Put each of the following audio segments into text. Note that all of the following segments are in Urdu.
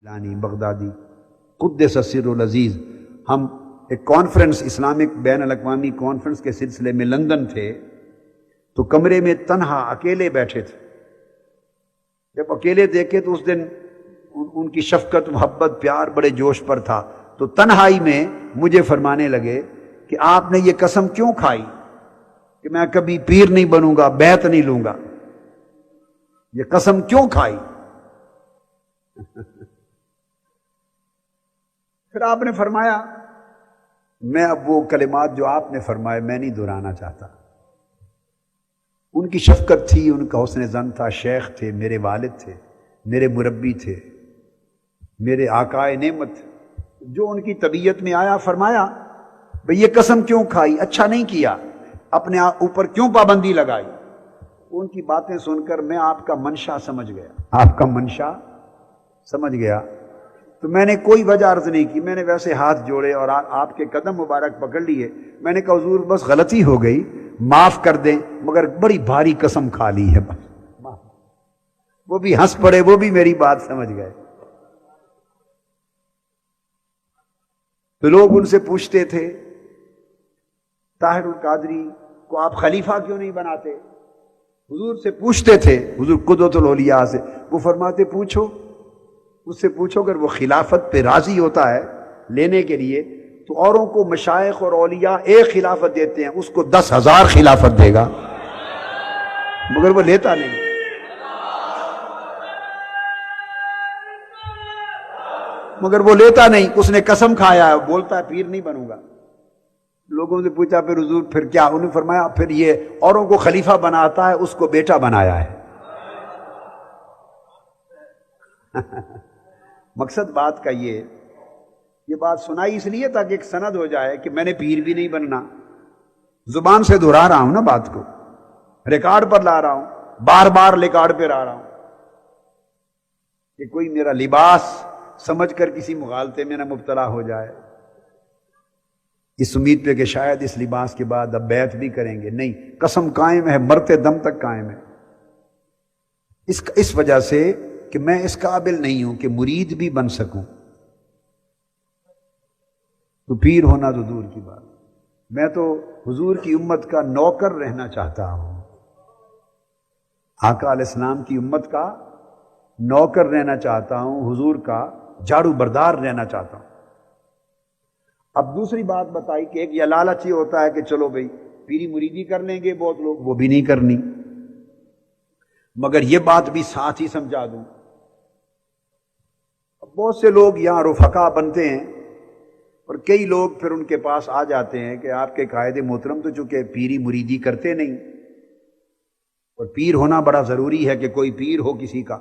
لانی بغدادی قدس سر العزیز، ہم ایک کانفرنس، اسلامک بین الاقوامی کانفرنس کے سلسلے میں لندن تھے، تو کمرے میں تنہا اکیلے بیٹھے تھے۔ جب اکیلے دیکھے تو اس دن ان کی شفقت، محبت، پیار بڑے جوش پر تھا، تو تنہائی میں مجھے فرمانے لگے کہ آپ نے یہ قسم کیوں کھائی کہ میں کبھی پیر نہیں بنوں گا، بیعت نہیں لوں گا؟ یہ قسم کیوں کھائی؟ پھر آپ نے فرمایا، میں اب وہ کلمات جو آپ نے فرمائے میں نہیں دہرانا چاہتا۔ ان کی شفقت تھی، ان کا حسن ظن تھا، شیخ تھے، میرے والد تھے، میرے مربی تھے، میرے آقائے نعمت، جو ان کی طبیعت میں آیا فرمایا بھئی یہ قسم کیوں کھائی، اچھا نہیں کیا، اپنے اوپر کیوں پابندی لگائی؟ ان کی باتیں سن کر میں آپ کا منشا سمجھ گیا، آپ کا منشا سمجھ گیا۔ تو میں نے کوئی وجہ عرض نہیں کی، میں نے ویسے ہاتھ جوڑے اور آپ کے قدم مبارک پکڑ لیے۔ میں نے کہا حضور بس غلطی ہو گئی، معاف کر دیں، مگر بڑی بھاری قسم کھا لی ہے۔ وہ بھی ہنس پڑے، وہ بھی میری بات سمجھ گئے۔ تو لوگ ان سے پوچھتے تھے طاہر القادری کو آپ خلیفہ کیوں نہیں بناتے؟ حضور سے پوچھتے تھے، حضور قدوۃ الاولیاء سے، وہ فرماتے پوچھو، اس سے پوچھو، اگر وہ خلافت پہ راضی ہوتا ہے لینے کے لیے تو اوروں کو مشائخ اور اولیاء ایک خلافت دیتے ہیں، اس کو 10,000 خلافت دے گا، مگر وہ لیتا نہیں۔ مگر وہ لیتا نہیں، اس نے قسم کھایا ہے، بولتا ہے پیر نہیں بنوں گا۔ لوگوں سے پوچھا پھر حضور پھر کیا؟ انہوں نے فرمایا پھر یہ اوروں کو خلیفہ بناتا ہے، اس کو بیٹا بنایا ہے۔ مقصد بات کا یہ بات سنائی اس لیے تاکہ ایک سند ہو جائے کہ میں نے پیر بھی نہیں بننا، زبان سے دہرا رہا ہوں نا بات کو، ریکارڈ پر لا رہا ہوں، بار بار ریکارڈ پہ لا رہا ہوں کہ کوئی میرا لباس سمجھ کر کسی مغالطے میں نہ مبتلا ہو جائے، اس امید پہ کہ شاید اس لباس کے بعد اب بیعت بھی کریں گے۔ نہیں، قسم قائم ہے، مرتے دم تک قائم ہے۔ اس وجہ سے کہ میں اس قابل نہیں ہوں کہ مرید بھی بن سکوں، تو پیر ہونا تو دور کی بات۔ میں تو حضور کی امت کا نوکر رہنا چاہتا ہوں، آقا علیہ السلام کی امت کا نوکر رہنا چاہتا ہوں، حضور کا جھاڑو بردار رہنا چاہتا ہوں۔ اب دوسری بات بتائی کہ ایک یہ لالچ یہ ہوتا ہے کہ چلو بھئی پیری مریدی کر لیں گے بہت لوگ، وہ بھی نہیں کرنی۔ مگر یہ بات بھی ساتھ ہی سمجھا دوں، بہت سے لوگ یہاں رفقا بنتے ہیں اور کئی لوگ پھر ان کے پاس آ جاتے ہیں کہ آپ کے قائد محترم تو چونکہ پیری مریدی کرتے نہیں، اور پیر ہونا بڑا ضروری ہے کہ کوئی پیر ہو کسی کا،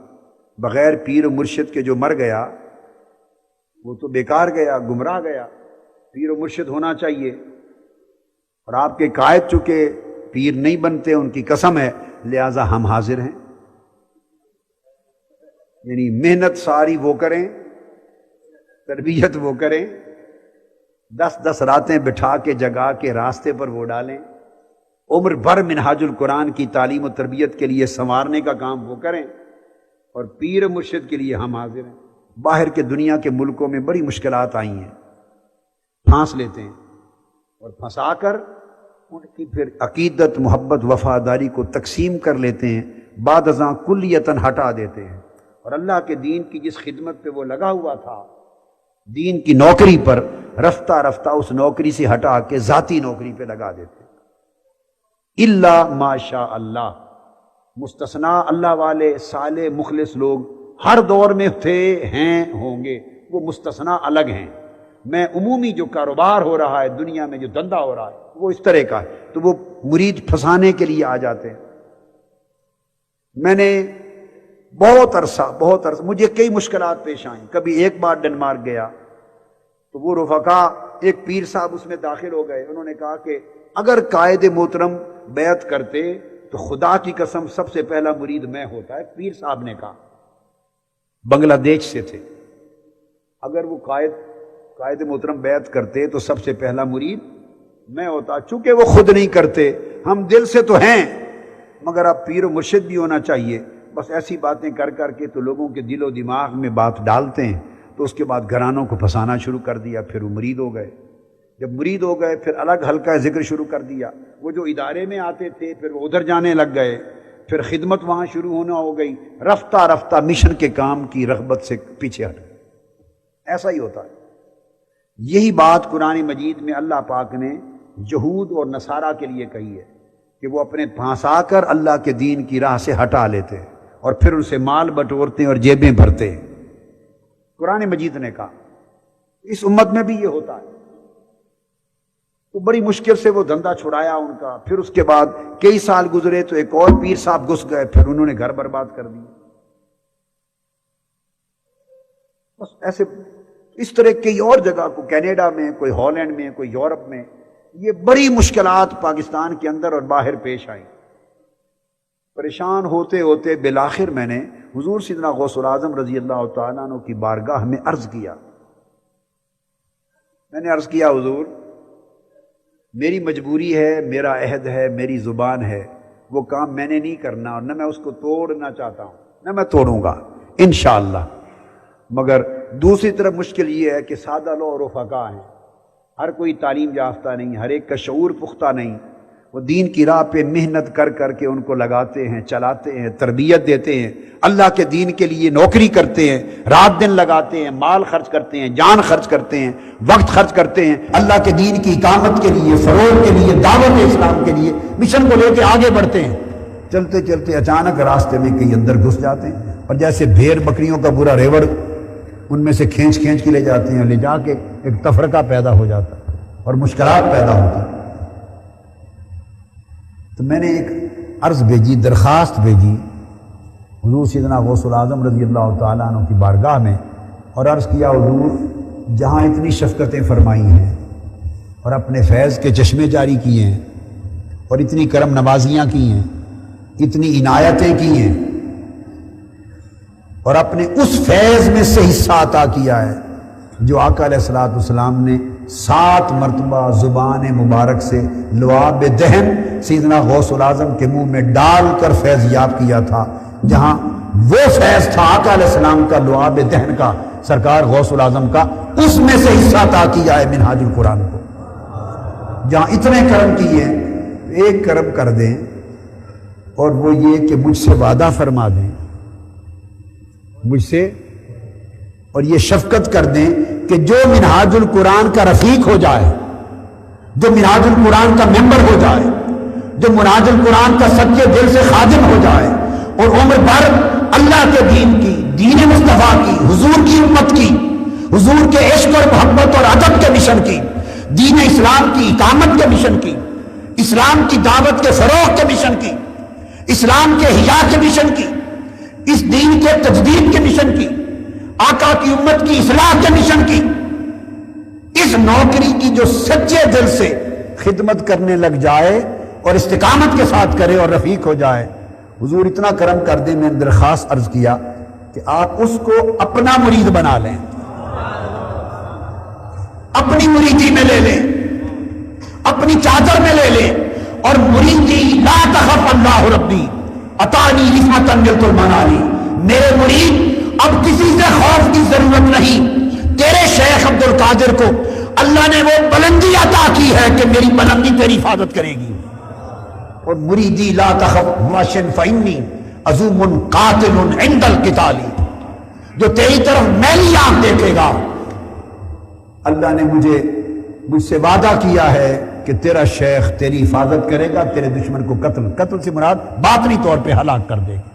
بغیر پیر و مرشد کے جو مر گیا وہ تو بیکار گیا، گمراہ گیا، پیر و مرشد ہونا چاہیے۔ اور آپ کے قائد چونکہ پیر نہیں بنتے، ان کی قسم ہے، لہذا ہم حاضر ہیں، یعنی محنت ساری وہ کریں، تربیت وہ کریں، 10 راتیں بٹھا کے جگا کے راستے پر وہ ڈالیں، عمر بھر منہاج القرآن کی تعلیم و تربیت کے لیے سنوارنے کا کام وہ کریں، اور پیر مرشد کے لیے ہم حاضر ہیں۔ باہر کے دنیا کے ملکوں میں بڑی مشکلات آئی ہیں، پھانس لیتے ہیں اور پھنسا کر ان کی پھر عقیدت، محبت، وفاداری کو تقسیم کر لیتے ہیں، بعد ازاں کلیتاً ہٹا دیتے ہیں، اور اللہ کے دین کی جس خدمت پہ وہ لگا ہوا تھا، دین کی نوکری پر، رفتہ رفتہ اس نوکری سے ہٹا کے ذاتی نوکری پہ لگا دیتے ہیں۔ الا ماشاء اللہ، مستثنا اللہ والے صالح مخلص لوگ ہر دور میں تھے، ہیں، ہوں گے، وہ مستثنا الگ ہیں۔ میں عمومی جو کاروبار ہو رہا ہے دنیا میں، جو دھندا ہو رہا ہے وہ اس طرح کا ہے، تو وہ مرید پھنسانے کے لیے آ جاتے ہیں۔ میں نے بہت عرصہ مجھے کئی مشکلات پیش آئیں۔ کبھی ایک بار ڈنمارک گیا تو وہ رفقا، ایک پیر صاحب اس میں داخل ہو گئے، انہوں نے کہا کہ اگر قائد محترم بیعت کرتے تو خدا کی قسم سب سے پہلا مرید میں ہوتا ہے۔ پیر صاحب نے کہا، بنگلہ دیش سے تھے، اگر وہ قائد محترم بیعت کرتے تو سب سے پہلا مرید میں ہوتا۔ چونکہ وہ خود نہیں کرتے، ہم دل سے تو ہیں، مگر اب پیر و مرشد بھی ہونا چاہیے۔ بس ایسی باتیں کر کر کے تو لوگوں کے دل و دماغ میں بات ڈالتے ہیں تو اس کے بعد گھرانوں کو پھنسانا شروع کر دیا، پھر وہ مرید ہو گئے۔ جب مرید ہو گئے پھر الگ حلقہ ذکر شروع کر دیا، وہ جو ادارے میں آتے تھے پھر وہ ادھر جانے لگ گئے، پھر خدمت وہاں شروع ہونا ہو گئی، رفتہ رفتہ مشن کے کام کی رغبت سے پیچھے ہٹ گئے۔ ایسا ہی ہوتا ہے۔ یہی بات قرآن مجید میں اللہ پاک نے یہود اور نصارہ کے لیے کہی ہے کہ وہ اپنے پھانسا کر اللہ کے دین کی راہ سے ہٹا لیتے ہیں اور پھر ان سے مال بٹورتے ہیں اور جیبیں بھرتے ہیں۔ قرآن مجید نے کہا اس امت میں بھی یہ ہوتا ہے۔ تو بڑی مشکل سے وہ دھندا چھڑایا ان کا، پھر اس کے بعد کئی سال گزرے تو ایک اور پیر صاحب گھس گئے، پھر انہوں نے گھر برباد کر دی۔ بس ایسے اس طرح کئی اور جگہ کو، کینیڈا میں، کوئی ہالینڈ میں، کوئی یورپ میں، یہ بڑی مشکلات پاکستان کے اندر اور باہر پیش آئیں۔ پریشان ہوتے ہوتے بالآخر میں نے حضور سیدنا غوث العظم رضی اللہ تعالیٰ عنہ کی بارگاہ میں عرض کیا، میں نے عرض کیا حضور میری مجبوری ہے، میرا عہد ہے، میری زبان ہے، وہ کام میں نے نہیں کرنا اور نہ میں اس کو توڑنا چاہتا ہوں، نہ میں توڑوں گا انشاءاللہ۔ مگر دوسری طرف مشکل یہ ہے کہ سادہ لو اور رفقا ہیں، ہر کوئی تعلیم یافتہ نہیں، ہر ایک کا شعور پختہ نہیں، وہ دین کی راہ پہ محنت کر کر کے ان کو لگاتے ہیں، چلاتے ہیں، تربیت دیتے ہیں، اللہ کے دین کے لیے نوکری کرتے ہیں، رات دن لگاتے ہیں، مال خرچ کرتے ہیں، جان خرچ کرتے ہیں، وقت خرچ کرتے ہیں، اللہ کے دین کی اقامت کے لیے، فروغ کے لیے، دعوت اسلام کے لیے مشن کو لے کے آگے بڑھتے ہیں۔ چلتے چلتے اچانک راستے میں کہیں اندر گھس جاتے ہیں اور جیسے بھیڑ بکریوں کا برا ریوڑ ان میں سے کھینچ کھینچ کے لے جاتے ہیں، لے جا کے ایک تفرقہ پیدا ہو جاتا ہے اور مشکلات پیدا ہوتی ہیں۔ تو میں نے ایک عرض بھیجی، درخواست بھیجی حضور سیدنا غوث العظم رضی اللہ تعالیٰ عنہ کی بارگاہ میں، اور عرض کیا حضور جہاں اتنی شفقتیں فرمائی ہیں اور اپنے فیض کے چشمے جاری کیے ہیں اور اتنی کرم نوازیاں کی ہیں، اتنی عنایتیں کی ہیں اور اپنے اس فیض میں سے حصہ عطا کیا ہے جو آقا علیہ الصلوۃ والسلام نے 7 مرتبہ زبان مبارک سے لعاب دہن سیدنا غوث العظم کے منہ میں ڈال کر فیض یاب کیا تھا، جہاں وہ فیض تھا آقا علیہ السلام کا لعاب دہن کا، سرکار غوث العظم کا، اس میں سے حصہ عطا کیا ہے منہاج القرآن کو۔ جہاں اتنے کرم کیے ایک کرم کر دیں اور وہ یہ کہ مجھ سے وعدہ فرما دیں، مجھ سے، اور یہ شفقت کر دیں کہ جو منہاج القرآن کا رفیق ہو جائے، جو منہاج القرآن کا ممبر ہو جائے، جو منہاج القرآن کا سچے دل سے خادم ہو جائے اور عمر بھر اللہ کے دین کی، دین مصطفیٰ کی، حضور کی امت کی، حضور کے عشق اور محبت اور ادب کے مشن کی، دین اسلام کی اقامت کے مشن کی، اسلام کی دعوت کے فروغ کے مشن کی، اسلام کے حیا کے مشن کی، اس دین کے تجدید کے مشن کی، آقا کی امت کی اصلاح کے مشن کی، اس نوکری کی جو سچے دل سے خدمت کرنے لگ جائے اور استقامت کے ساتھ کرے اور رفیق ہو جائے، حضور اتنا کرم کر دیں۔ میں نے درخواست عرض کیا کہ آپ اس کو اپنا مرید بنا لیں، اپنی مریدی میں لے لیں، اپنی چادر میں لے لیں، اور مریدی لا تخف اللہ ربی عطانی رحمتا نلت المنانی، میرے مرید اب کسی سے خوف کی ضرورت نہیں، تیرے شیخ عبد القادر کو اللہ نے وہ بلندی عطا کی ہے کہ میری بلندی تیری حفاظت کرے گی۔ اور مریدی لا تخف واشن فإنی عزوم قاتل عند القتال، جو تیری طرف میلی آنکھ دیکھے گا، اللہ نے مجھ سے وعدہ کیا ہے کہ تیرا شیخ تیری حفاظت کرے گا، تیرے دشمن کو قتل سے مراد باطنی طور پہ ہلاک کر دے گا۔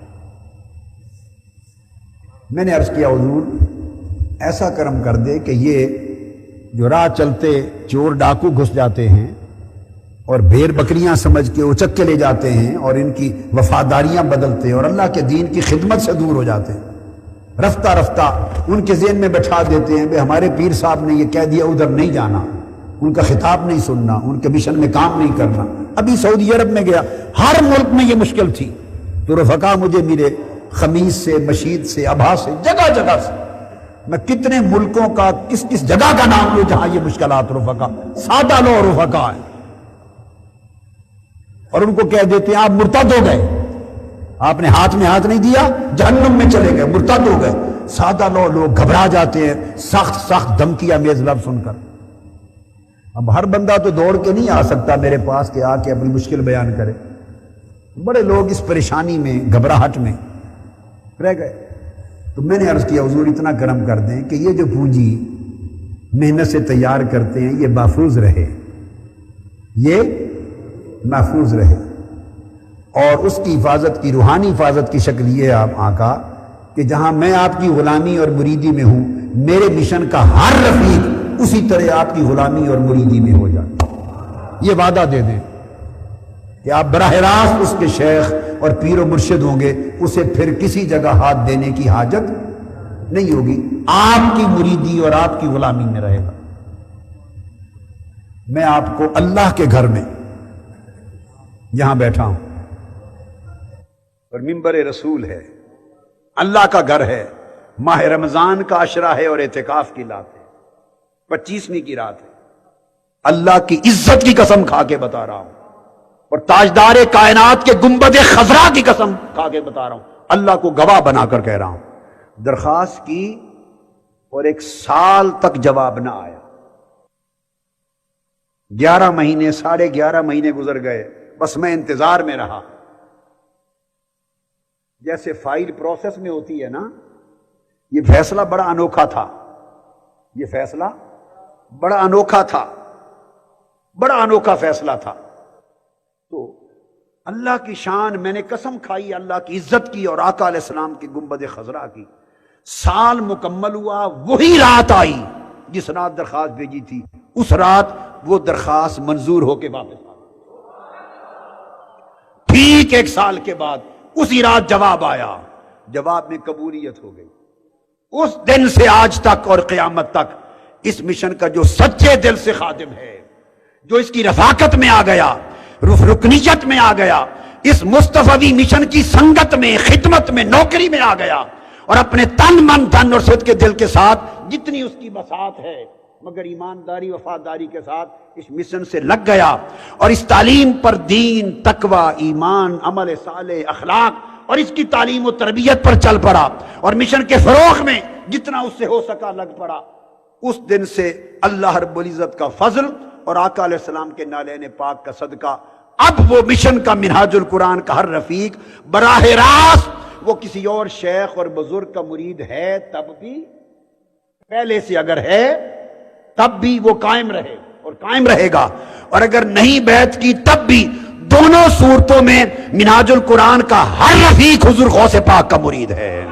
میں نے عرض کیا حضور ایسا کرم کر دے کہ یہ جو راہ چلتے چور ڈاکو گھس جاتے ہیں اور بھیڑ بکریاں سمجھ کے اچک کے لے جاتے ہیں اور ان کی وفاداریاں بدلتے ہیں اور اللہ کے دین کی خدمت سے دور ہو جاتے ہیں، رفتہ رفتہ ان کے ذہن میں بٹھا دیتے ہیں کہ ہمارے پیر صاحب نے یہ کہہ دیا ادھر نہیں جانا، ان کا خطاب نہیں سننا، ان کے مشن میں کام نہیں کرنا۔ ابھی سعودی عرب میں گیا، ہر ملک میں یہ مشکل تھی، تو رفقا مجھے ملے، خمیس سے، مشید سے، ابھا سے، جگہ جگہ سے، میں کتنے ملکوں کا کس کس جگہ کا نام لوں جہاں یہ مشکلات رفقا، سادہ لو رفقا ہے، اور ان کو کہہ دیتے ہیں آپ مرتد ہو گئے، آپ نے ہاتھ میں ہاتھ نہیں دیا، جہنم میں چلے گئے، مرتد ہو گئے، سادہ لوگ گھبرا جاتے ہیں سخت سخت دھمکیاں میز لفظ سن کر۔ اب ہر بندہ تو دوڑ کے نہیں آ سکتا میرے پاس کہ آ کے اپنی مشکل بیان کرے، بڑے لوگ اس پریشانی میں گھبراہٹ میں رہ گئے۔ تو میں نے عرض کیا حضور اتنا کرم کر دیں کہ یہ جو پونجی محنت سے تیار کرتے ہیں یہ محفوظ رہے، یہ محفوظ رہے، اور اس کی حفاظت کی روحانی حفاظت کی شکل یہ آپ آقا کہ جہاں میں آپ کی غلامی اور مریدی میں ہوں میرے مشن کا ہر رفیق اسی طرح آپ کی غلامی اور مریدی میں ہو جائے۔ یہ وعدہ دے دیں کہ آپ براہ راست اس کے شیخ اور پیر و مرشد ہوں گے، اسے پھر کسی جگہ ہاتھ دینے کی حاجت نہیں ہوگی، آپ کی مریدی اور آپ کی غلامی میں رہے گا۔ میں آپ کو اللہ کے گھر میں یہاں بیٹھا ہوں اور منبر رسول ہے، اللہ کا گھر ہے، ماہ رمضان کا عشرہ ہے اور اعتکاف کی رات ہے، 25ویں کی رات ہے۔ اللہ کی عزت کی قسم کھا کے بتا رہا ہوں اور تاجدار کائنات کے گنبد خضرا کی قسم کھا کے بتا رہا ہوں، اللہ کو گواہ بنا کر کہہ رہا ہوں، درخواست کی اور 1 سال تک جواب نہ آیا۔ 11 مہینے 11.5 مہینے گزر گئے، بس میں انتظار میں رہا۔ جیسے فائل پروسیس میں ہوتی ہے نا، یہ فیصلہ بڑا انوکھا تھا، یہ فیصلہ بڑا انوکھا تھا، بڑا انوکھا فیصلہ تھا۔ تو اللہ کی شان، میں نے قسم کھائی اللہ کی عزت کی اور آقا علیہ السلام کی گنبد خضرا کی۔ سال مکمل ہوا، وہی رات آئی جس رات درخواست بھیجی تھی، اس رات وہ درخواست منظور ہو کے واپس آ گئی۔ ٹھیک 1 سال کے بعد اسی رات جواب آیا، جواب میں قبولیت ہو گئی۔ اس دن سے آج تک اور قیامت تک اس مشن کا جو سچے دل سے خادم ہے، جو اس کی رفاقت میں آ گیا، رکنیت میں آ گیا، اس مصطفی مشن کی سنگت میں، خدمت میں، نوکری میں آ گیا، اور اپنے تن من دھن اور صدق کے دل کے ساتھ جتنی اس کی بساط ہے مگر ایمانداری وفاداری کے ساتھ اس مشن سے لگ گیا، اور اس تعلیم پر دین، تقوی، ایمان، عمل صالح، اخلاق اور اس کی تعلیم و تربیت پر چل پڑا، اور مشن کے فروغ میں جتنا اس سے ہو سکا لگ پڑا۔ اس دن سے اللہ رب العزت کا فضل اور آقا علیہ السلام کے نالین پاک کا صدقہ، اب وہ مشن کا منہاج القرآن کا ہر رفیق براہ راست وہ کسی اور شیخ اور بزرگ کا مرید ہے تب بھی، پہلے سے اگر ہے تب بھی وہ قائم رہے اور قائم رہے گا، اور اگر نہیں بیعت کی تب بھی دونوں صورتوں میں منہاج القرآن کا ہر رفیق حضور غوث پاک کا مرید ہے۔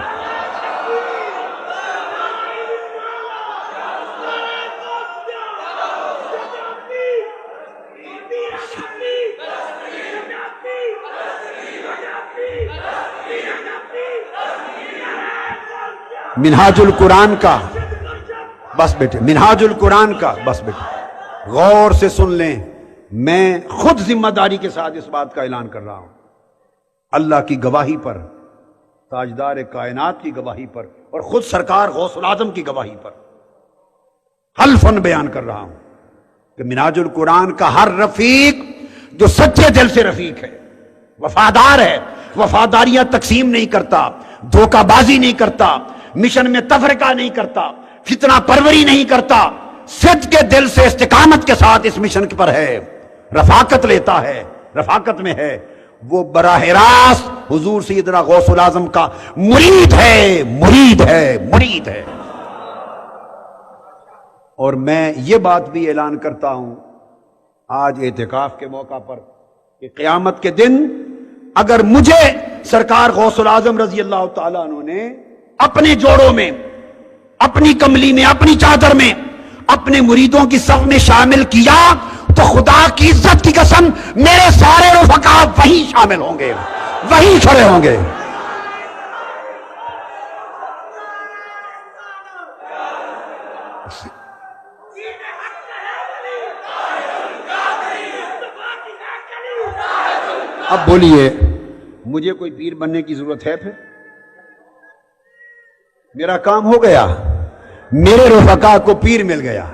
منہاج القرآن کا، بس بیٹے، منہاج القرآن کا، بس بیٹے غور سے سن لیں، میں خود ذمہ داری کے ساتھ اس بات کا اعلان کر رہا ہوں، اللہ کی گواہی پر، تاجدار کائنات کی گواہی پر، اور خود سرکار غوث العظم کی گواہی پر حلفاً بیان کر رہا ہوں کہ منہاج القرآن کا ہر رفیق جو سچے دل سے رفیق ہے، وفادار ہے، وفاداریاں تقسیم نہیں کرتا، دھوکہ بازی نہیں کرتا، مشن میں تفرقہ نہیں کرتا، فتنہ پروری نہیں کرتا، صدق کے دل سے استقامت کے ساتھ اس مشن پر ہے، رفاقت لیتا ہے، رفاقت میں ہے، وہ براہ راست حضور سیدنا غوث العظم کا مرید ہے، مرید ہے، مرید ہے۔ اور میں یہ بات بھی اعلان کرتا ہوں آج اعتکاف کے موقع پر کہ قیامت کے دن اگر مجھے سرکار غوث العظم رضی اللہ تعالیٰ عنہ نے اپنے جوڑوں میں، اپنی کملی میں، اپنی چادر میں اپنے مریدوں کی صف میں شامل کیا تو خدا کی عزت کی قسم میرے سارے رفقا وہی شامل ہوں گے، وہی کھڑے ہوں گے۔ اب بولیے مجھے کوئی پیر بننے کی ضرورت ہے؟ پھر میرا کام ہو گیا، میرے رفقا کو پیر مل گیا،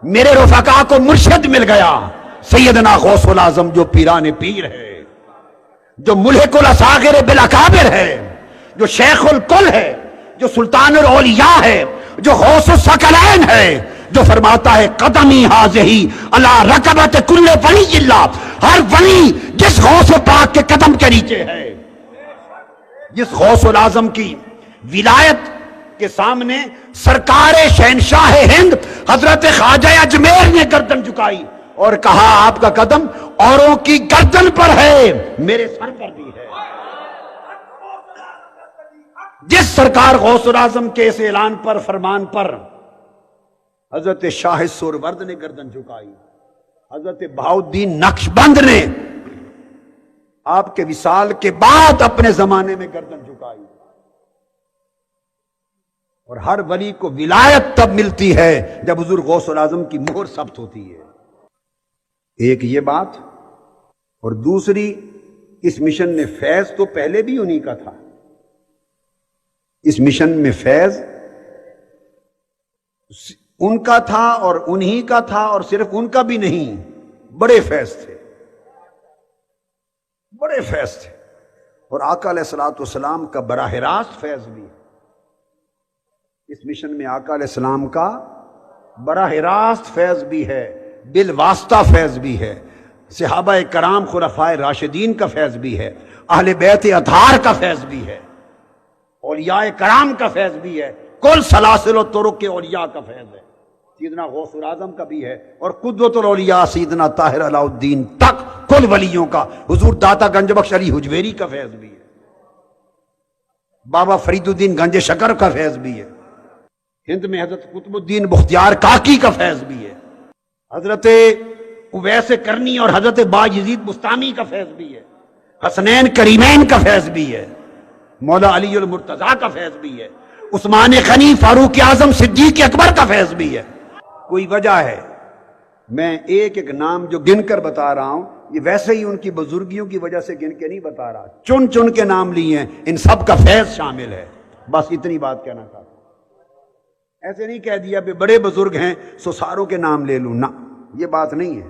میرے رفقا کو مرشد مل گیا، سیدنا غوث العظم جو پیران پیر ہے، جو ملحق الاصاغر بالاکابر ہے، جو شیخ الکل ہے، جو سلطان الاولیاء ہے، جو غوث الثقلین ہے، جو فرماتا ہے قدمی حاضہی علی رکبت کل ولی اللہ، ہر ولی جس غوث پاک کے قدم کے نیچے ہے، جس غوث العظم کی ولایت کے سامنے سرکار شہنشاہ ہند حضرت خواجہ اجمیر نے گردن جھکائی اور کہا آپ کا قدم اوروں کی گردن پر ہے، میرے سر پر بھی ہے۔ جس سرکار غوث العظم کے اس اعلان پر، فرمان پر حضرت شاہ سورورد نے گردن جھکائی، حضرت بہاؤالدین نقشبند نے آپ کے وصال کے بعد اپنے زمانے میں گردن جھکائی۔ اور ہر ولی کو ولایت تب ملتی ہے جب حضور غوث العظم کی مہر ثبت ہوتی ہے۔ ایک یہ بات، اور دوسری اس مشن میں فیض تو پہلے بھی انہی کا تھا، اس مشن میں فیض ان کا تھا اور انہی کا تھا، اور صرف ان کا بھی نہیں، بڑے فیض تھے، بڑے فیض تھے۔ اور آقا علیہ الصلوۃ والسلام کا براہ راست فیض بھی ہے، اس مشن میں آقا علیہ السلام کا براہ راست فیض بھی ہے، بالواسطہ فیض بھی ہے، صحابہ کرام خلفائے راشدین کا فیض بھی ہے، اہل بیت اطہار کا فیض بھی ہے، اولیاء کرام کا فیض بھی ہے، کل سلاسل و طرق کے اولیاء کا فیض ہے، سیدنا غوث العظم کا بھی ہے، اور قدوۃ الاولیاء سیدنا طاہر علاء الدین تک کل ولیوں کا، حضور داتا گنج بخش علی حجویری کا فیض بھی ہے، بابا فرید الدین گنج شکر کا فیض بھی ہے، ہند میں حضرت قطب الدین بختیار کاکی کا فیض بھی ہے، حضرت اویس کرنی اور حضرت باجزید بستامی کا فیض بھی ہے، حسنین کریمین کا فیض بھی ہے، مولا علی المرتضیٰ کا فیض بھی ہے، عثمان غنی فاروق اعظم صدیق اکبر کا فیض بھی ہے۔ کوئی وجہ ہے، میں ایک ایک نام جو گن کر بتا رہا ہوں، یہ ویسے ہی ان کی بزرگیوں کی وجہ سے گن کے نہیں بتا رہا، چن چن کے نام لیے ہیں، ان سب کا فیض شامل ہے، بس اتنی بات کہنا چاہتا ہوں۔ ایسے نہیں کہہ دیا کہ بڑے بزرگ ہیں سو ساروں کے نام لے لوں، نہ، یہ بات نہیں ہے۔